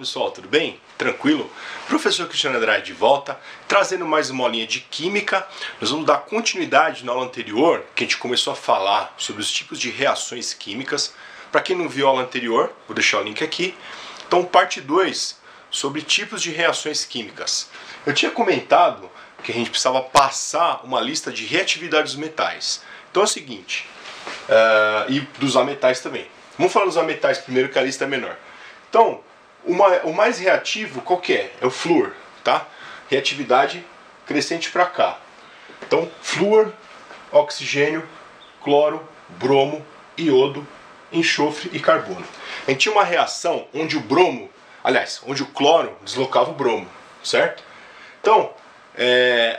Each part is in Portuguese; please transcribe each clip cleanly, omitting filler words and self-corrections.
pessoal, tudo bem? Tranquilo? Professor Cristiano Andrade de volta, trazendo mais uma aulinha de Química. Nós vamos dar continuidade na aula anterior, que a gente começou a falar sobre os tipos de reações químicas. Para quem não viu a aula anterior, vou deixar o link aqui. Então, parte 2, sobre tipos de reações químicas. Eu tinha comentado que a gente precisava passar uma lista de reatividades dos metais. Então é o seguinte, e dos ametais também. Vamos falar dos ametais primeiro, que a lista é menor. Então, o mais reativo, qual que é? É o flúor, tá? Reatividade crescente para cá. Então, flúor, oxigênio, cloro, bromo, iodo, enxofre e carbono. A gente tinha uma reação onde o bromo, onde o cloro deslocava o bromo, certo? Então,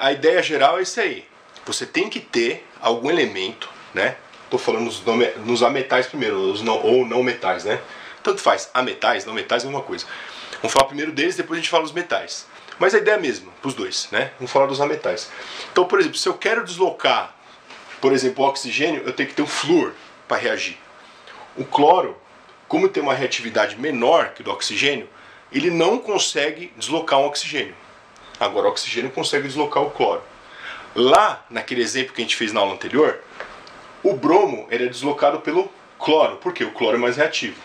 a ideia geral é isso aí. Você tem que ter algum elemento, né? Estou falando nos ametais primeiro, ou não metais, né? Tanto faz, ametais, não metais, é uma coisa. Vamos falar primeiro deles, depois a gente fala dos metais. Mas a ideia é a mesma, para os dois, né? Vamos falar dos ametais. Então, por exemplo, se eu quero deslocar, por exemplo, o oxigênio, eu tenho que ter o flúor para reagir. O cloro, como tem uma reatividade menor que o do oxigênio, ele não consegue deslocar um oxigênio. Agora, o oxigênio consegue deslocar o cloro. Lá, naquele exemplo que a gente fez na aula anterior, o bromo ele é deslocado pelo cloro. Por quê? O cloro é mais reativo.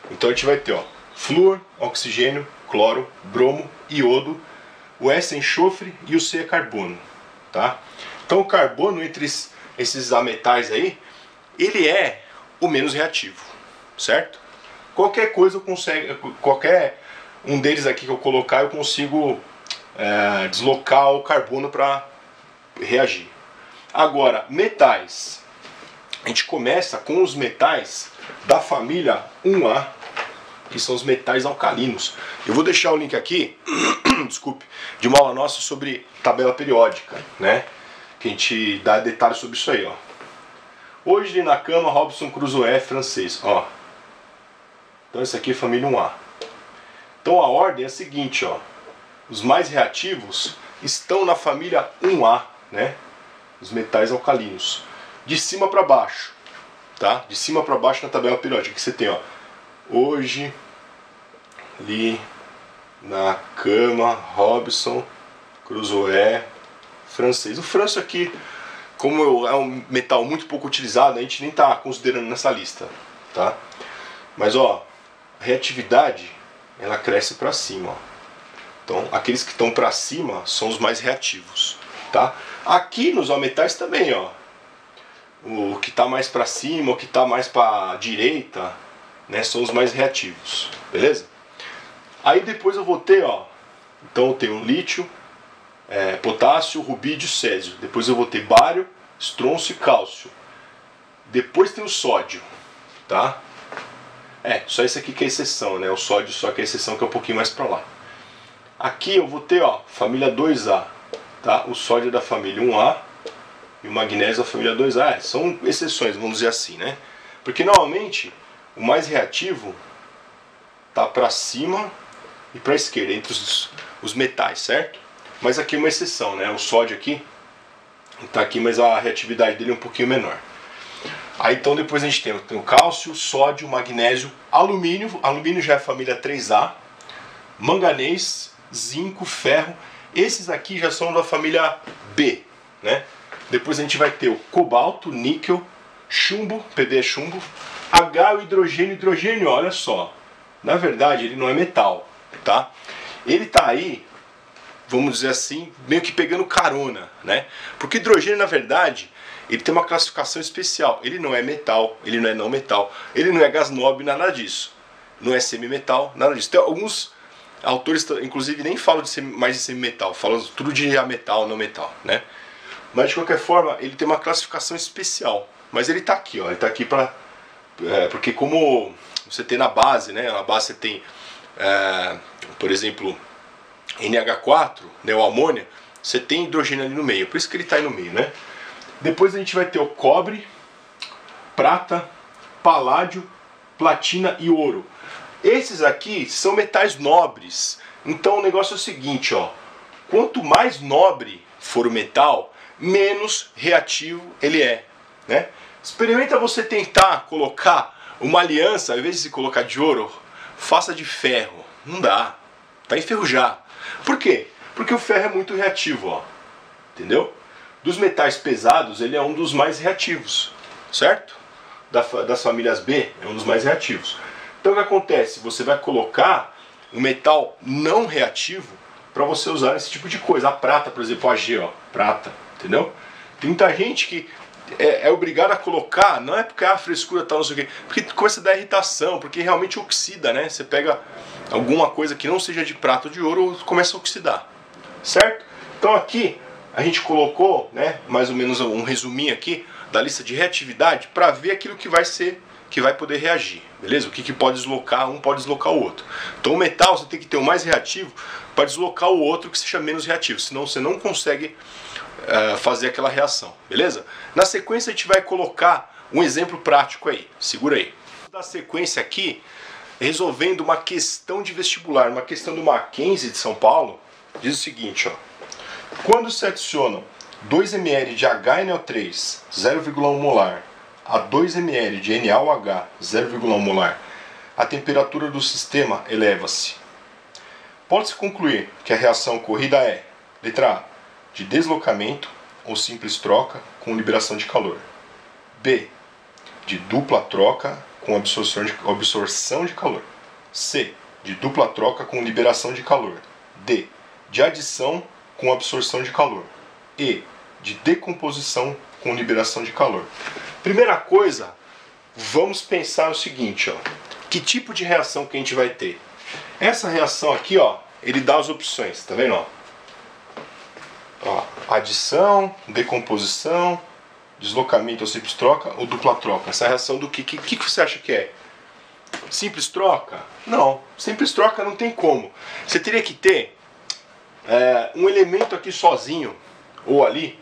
Então a gente vai ter flúor, oxigênio, cloro, bromo, iodo, o S é enxofre e o C é carbono. Tá? Então o carbono entre esses ametais aí, ele é o menos reativo. Certo? Qualquer coisa eu consigo, qualquer um deles aqui que eu colocar, eu consigo deslocar o carbono para reagir. Agora, metais. A gente começa com os metais da família 1A, que são os metais alcalinos. Eu vou deixar o link aqui, desculpe, de uma aula nossa sobre tabela periódica, né? Que a gente dá detalhes sobre isso aí, ó. Hoje na cama, Robinson Crusoe, francês, ó. Então esse aqui é família 1A. Então a ordem é a seguinte, ó. Os mais reativos estão na família 1A, né? Os metais alcalinos. De cima para baixo, tá? De cima para baixo na tabela periódica que você tem, ó. Hoje, ali na cama, Robinson Crusoe, francês. O França aqui, como é um metal muito pouco utilizado, a gente nem está considerando nessa lista, tá? Mas ó, a reatividade ela cresce para cima, ó. Então, aqueles que estão para cima são os mais reativos, tá? Aqui nos metais também, ó. O que está mais para cima, o que está mais para a direita, né, são os mais reativos, beleza? Aí depois eu vou ter, ó, então eu tenho lítio, potássio, rubídio, césio. Depois eu vou ter bário, estrôncio e cálcio. Depois tem o sódio, tá? Só esse aqui que é exceção, né? O sódio só que é exceção, que é um pouquinho mais para lá. Aqui eu vou ter, ó, família 2A, tá? O sódio é da família 1A. E o magnésio da família 2A, são exceções, vamos dizer assim, né? Porque normalmente o mais reativo está para cima e para a esquerda, entre os metais, certo? Mas aqui é uma exceção, né? O sódio aqui está aqui, mas a reatividade dele é um pouquinho menor. Aí então depois a gente tem o cálcio, sódio, magnésio, alumínio. Alumínio já é a família 3A. Manganês, zinco, ferro. Esses aqui já são da família B, né? Depois a gente vai ter o cobalto, níquel, chumbo, Pb é chumbo, H, o hidrogênio. Hidrogênio, olha só, na verdade ele não é metal, tá? Ele tá aí, vamos dizer assim, meio que pegando carona, né? Porque hidrogênio, na verdade, ele tem uma classificação especial. Ele não é metal, ele não é não metal, ele não é gás nobre, nada disso. Não é semimetal, nada disso. Tem alguns autores, inclusive, nem falam mais de semimetal, falam tudo de ametal, não metal, né? Mas de qualquer forma, ele tem uma classificação especial. Mas ele está aqui, ó. Ele está aqui para... porque como você tem na base, né? Na base você tem, por exemplo, NH4, né, o amônia, você tem hidrogênio ali no meio. Por isso que ele está aí no meio, né? Depois a gente vai ter o cobre, prata, paládio, platina e ouro. Esses aqui são metais nobres. Então o negócio é o seguinte, ó. Quanto mais nobre for o metal, menos reativo ele é, né? Experimenta você tentar colocar uma aliança, ao invés de se colocar de ouro, faça de ferro. Não dá. Vai enferrujar. Por quê? Porque o ferro é muito reativo, ó. Entendeu? Dos metais pesados, ele é um dos mais reativos, certo? Das famílias B, é um dos mais reativos. Então o que acontece? Você vai colocar um metal não reativo para você usar esse tipo de coisa. A prata, por exemplo, a G, ó, prata, entendeu? Tem muita gente que é obrigada a colocar, não é porque a frescura tal, não sei o quê, porque começa a dar irritação, porque realmente oxida, né? Você pega alguma coisa que não seja de prata ou de ouro, começa a oxidar, certo? Então aqui a gente colocou, né, mais ou menos um resuminho aqui da lista de reatividade para ver aquilo que vai ser, que vai poder reagir, beleza? O que pode deslocar, um pode deslocar o outro. Então o metal você tem que ter o mais reativo para deslocar o outro que seja menos reativo, senão você não consegue fazer aquela reação, beleza? Na sequência a gente vai colocar um exemplo prático aí, segura aí. Da sequência aqui, resolvendo uma questão de vestibular, uma questão do Mackenzie de São Paulo, diz o seguinte, ó. Quando se adicionam 2 ml de HNO3, 0,1 molar, a 2 ml de NaOH, 0,1 molar, a temperatura do sistema eleva-se. Pode-se concluir que a reação ocorrida é, letra A, de deslocamento ou simples troca com liberação de calor. B, de dupla troca com absorção de calor. C, de dupla troca com liberação de calor. D, de adição com absorção de calor. E, de decomposição com liberação de calor. Primeira coisa, vamos pensar o seguinte, ó. Que tipo de reação que a gente vai ter? Essa reação aqui, ó, ele dá as opções, tá vendo, ó? Ó, adição, decomposição, deslocamento ou simples troca ou dupla troca. Essa reação do que você acha que é? Simples troca? Não, simples troca não tem como. Você teria que ter um elemento aqui sozinho ou ali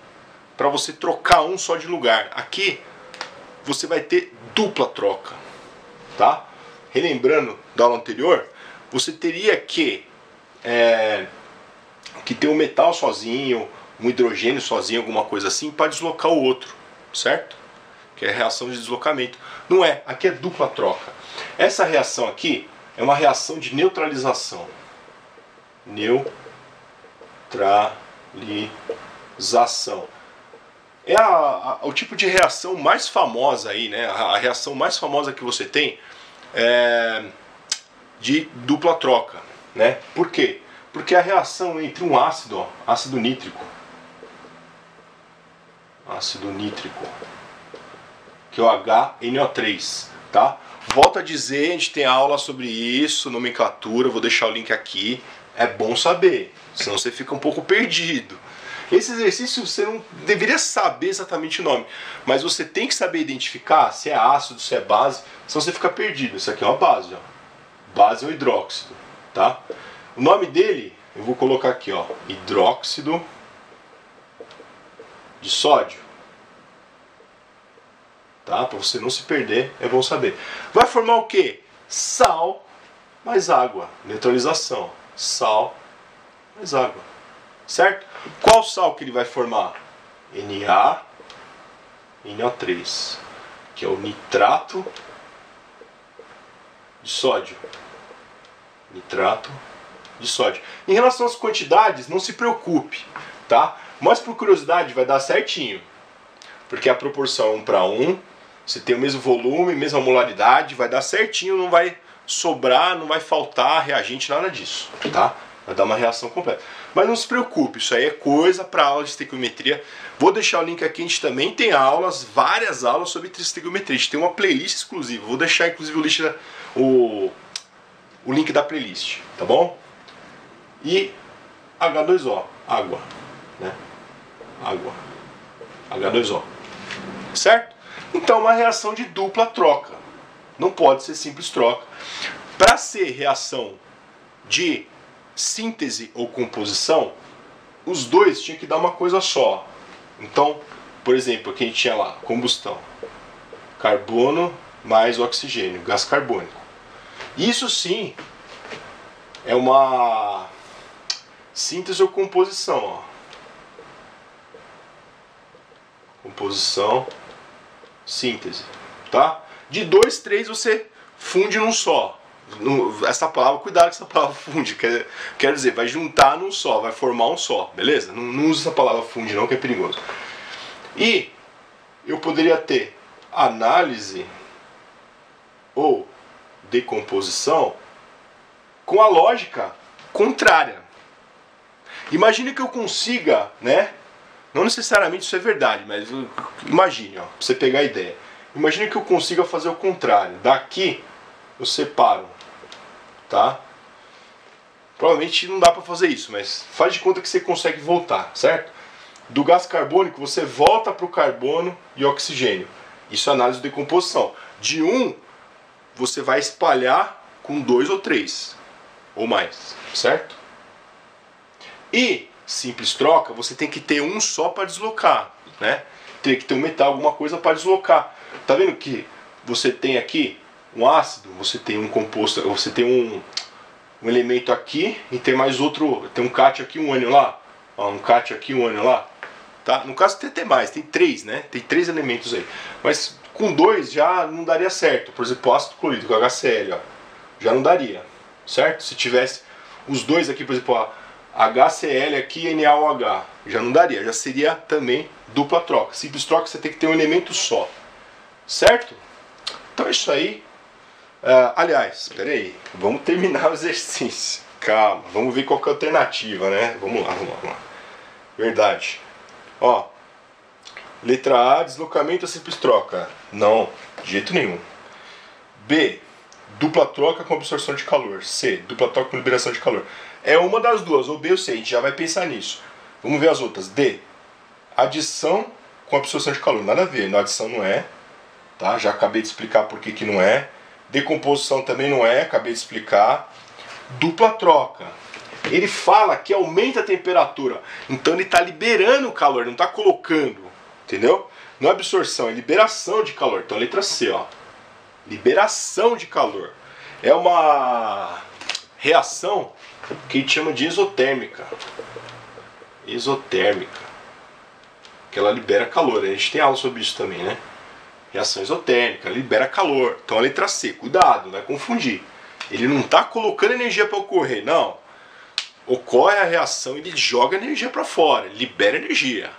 para você trocar um só de lugar. Aqui você vai ter dupla troca, tá? Relembrando da aula anterior, você teria que ter um metal sozinho, um hidrogênio sozinho, alguma coisa assim, para deslocar o outro, certo? Que é a reação de deslocamento. Não é, aqui é dupla troca. Essa reação aqui é uma reação de neutralização. Neutralização. É o tipo de reação mais famosa aí, né? A reação mais famosa que você tem é de dupla troca, né? Por quê? Porque a reação entre um ácido, ó, ácido nítrico, que é o HNO3, tá? Volto a dizer, a gente tem aula sobre isso, nomenclatura, vou deixar o link aqui, é bom saber, senão você fica um pouco perdido. Esse exercício você não deveria saber exatamente o nome, mas você tem que saber identificar se é ácido, se é base, senão você fica perdido. Isso aqui é uma base, ó. Base é o hidróxido, tá? O nome dele, eu vou colocar aqui, ó, hidróxido de sódio, tá? Para você não se perder, é bom saber. Vai formar o quê? Sal mais água, neutralização. Sal mais água, certo? Qual sal que ele vai formar? NaNO3, que é o nitrato de sódio. Nitrato de sódio. Em relação às quantidades, não se preocupe, tá? Mas por curiosidade vai dar certinho, porque a proporção é 1 para 1, você tem o mesmo volume, mesma molaridade, vai dar certinho, não vai sobrar, não vai faltar reagente, nada disso, tá? Vai dar uma reação completa. Mas não se preocupe, isso aí é coisa para aula de estequiometria. Vou deixar o link aqui, a gente também tem aulas, várias aulas sobre estequiometria. A gente tem uma playlist exclusiva, vou deixar inclusive o link da playlist, tá bom? E H2O, água, né? Água, H2O, certo? Então uma reação de dupla troca, não pode ser simples troca. Para ser reação de síntese ou composição, os dois tinham que dar uma coisa só. Então, por exemplo, aqui a gente tinha lá, combustão, carbono mais oxigênio, gás carbônico. Isso sim é uma síntese ou composição, ó. Composição, síntese, tá? De 2, 3 você funde num só, Essa palavra, cuidado com essa palavra funde, quer dizer, vai juntar num só, vai formar um só, beleza? Não usa essa palavra funde não, que é perigoso. E eu poderia ter análise ou decomposição com a lógica contrária. Imagine que eu consiga, né? Não necessariamente isso é verdade, mas imagine, ó, pra você pegar a ideia. Imagine que eu consiga fazer o contrário. Daqui eu separo, tá? Provavelmente não dá para fazer isso, mas faz de conta que você consegue voltar, certo? Do gás carbônico você volta para o carbono e oxigênio. Isso é análise de decomposição. De um, você vai espalhar com 2 ou 3 ou mais, certo? E simples troca, você tem que ter um só para deslocar, né? Tem que ter um metal, alguma coisa para deslocar. Tá vendo que você tem aqui um ácido, você tem um composto, você tem um elemento aqui e tem mais outro, tem um cátion aqui, um ânion lá, ó, um cátion aqui, um ânion lá, tá? No caso tem até mais, tem 3, né? Tem 3 elementos aí, mas com 2 já não daria certo. Por exemplo, o ácido clorídrico, HCl, ó, já não daria, certo? Se tivesse os dois aqui, por exemplo, ó, HCl aqui, NaOH, já não daria, já seria também dupla troca. Simples troca você tem que ter um elemento só, certo? Então é isso aí. Aliás, espera aí, vamos terminar o exercício. Calma, vamos ver qual que é a alternativa, né? Vamos lá. Verdade. Ó, letra A, deslocamento a simples troca. Não, de jeito nenhum. B, dupla troca com absorção de calor. C, dupla troca com liberação de calor. É uma das duas, ou B ou C, a gente já vai pensar nisso. Vamos ver as outras. D, adição com absorção de calor. Nada a ver, na adição não é. Tá? Já acabei de explicar por que não é. Decomposição também não é, acabei de explicar. Dupla troca. Ele fala que aumenta a temperatura. Então ele está liberando o calor, não está colocando. Entendeu? Não é absorção, é liberação de calor. Então letra C, ó. Liberação de calor. É uma reação que a gente chama de exotérmica. Exotérmica. Que ela libera calor. A gente tem aula sobre isso também, né? Reação exotérmica, libera calor. Então a letra C, cuidado, não vai confundir. Ele não está colocando energia para ocorrer, não. Ocorre a reação, ele joga energia para fora, libera energia.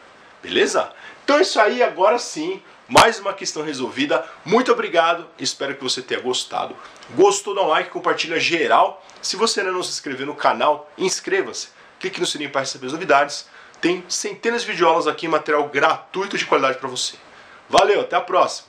Beleza? Então é isso aí, agora sim. Mais uma questão resolvida. Muito obrigado, espero que você tenha gostado. Gostou, dá um like, compartilha geral. Se você ainda não se inscreveu no canal, inscreva-se. Clique no sininho para receber as novidades. Tem centenas de videoaulas aqui, material gratuito de qualidade para você. Valeu, até a próxima!